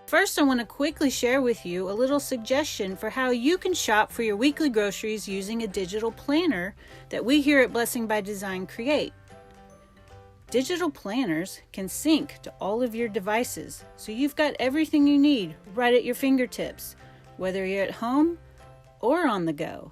First, I want to quickly share with you a little suggestion for how you can shop for your weekly groceries using a digital planner that we here at Blessing by Design create. Digital planners can sync to all of your devices, so you've got everything you need right at your fingertips, whether you're at home or on the go.